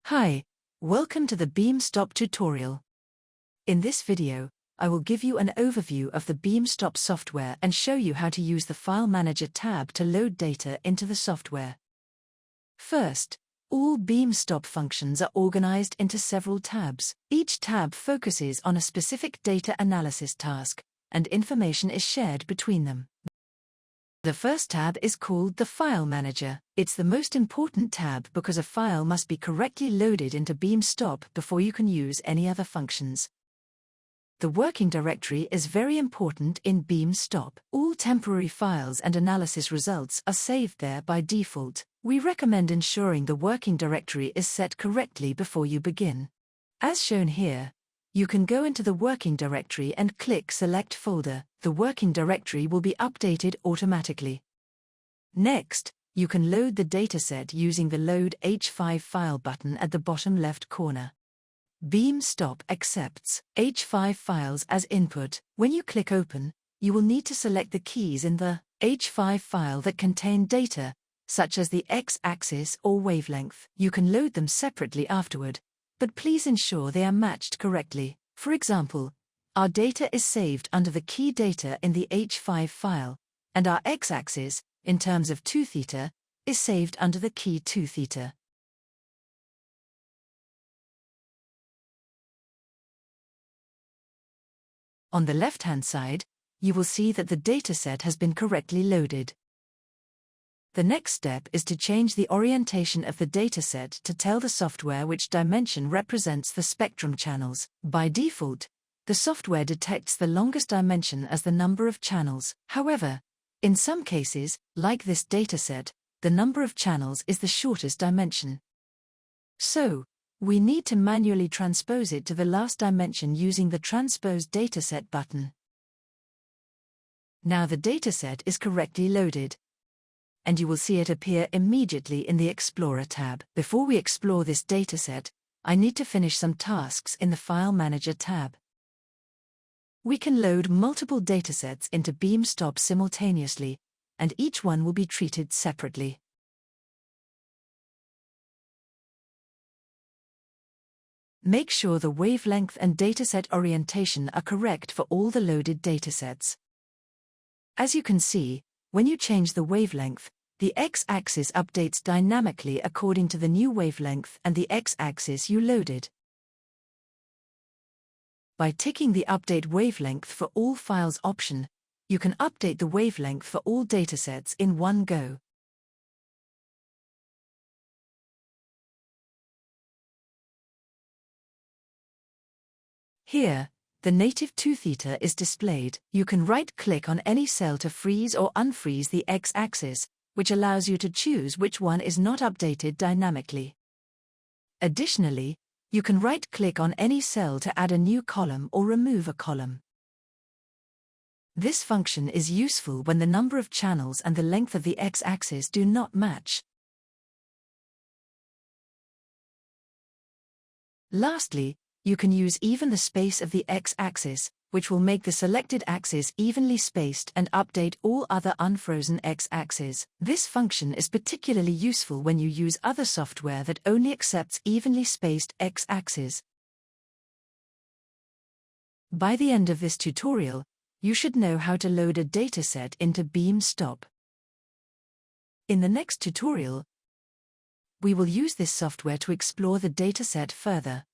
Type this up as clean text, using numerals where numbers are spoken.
Hi, welcome to the BeamStop tutorial. In this video, I will give you an overview of the BeamStop software and show you how to use the File Manager tab to load data into the software. First, all BeamStop functions are organized into several tabs. Each tab focuses on a specific data analysis task, and information is shared between them. The first tab is called the File Manager. It's the most important tab because a file must be correctly loaded into BeamStop before you can use any other functions. The working directory is very important in BeamStop. All temporary files and analysis results are saved there by default. We recommend ensuring the working directory is set correctly before you begin. As shown here, you can go into the working directory and click Select Folder. The working directory will be updated automatically. Next, you can load the dataset using the Load H5 File button at the bottom left corner. BeamStop accepts H5 files as input. When you click Open, you will need to select the keys in the H5 file that contain data, such as the x-axis or wavelength. You can load them separately afterward, but please ensure they are matched correctly. For example, our data is saved under the key data in the H5 file, and our x-axis, in terms of 2 theta, is saved under the key 2 theta. On the left-hand side, you will see that the dataset has been correctly loaded. The next step is to change the orientation of the dataset to tell the software which dimension represents the spectrum channels. By default, the software detects the longest dimension as the number of channels. However, in some cases, like this dataset, the number of channels is the shortest dimension. So, we need to manually transpose it to the last dimension using the Transpose Dataset button. Now the dataset is correctly loaded, and you will see it appear immediately in the Explorer tab. Before we explore this dataset, I need to finish some tasks in the File Manager tab. We can load multiple datasets into BeamStop simultaneously, and each one will be treated separately. Make sure the wavelength and dataset orientation are correct for all the loaded datasets. As you can see, when you change the wavelength, the x-axis updates dynamically according to the new wavelength and the x-axis you loaded. By ticking the Update Wavelength for All Files option, you can update the wavelength for all datasets in one go. Here, the native 2 theta is displayed. You can right-click on any cell to freeze or unfreeze the x-axis, which allows you to choose which one is not updated dynamically. Additionally, you can right-click on any cell to add a new column or remove a column. This function is useful when the number of channels and the length of the x-axis do not match. Lastly, you can use even the space of the x-axis, which will make the selected axis evenly spaced and update all other unfrozen x-axes. This function is particularly useful when you use other software that only accepts evenly spaced x-axes. By the end of this tutorial, you should know how to load a dataset into BeamStop. In the next tutorial, we will use this software to explore the dataset further.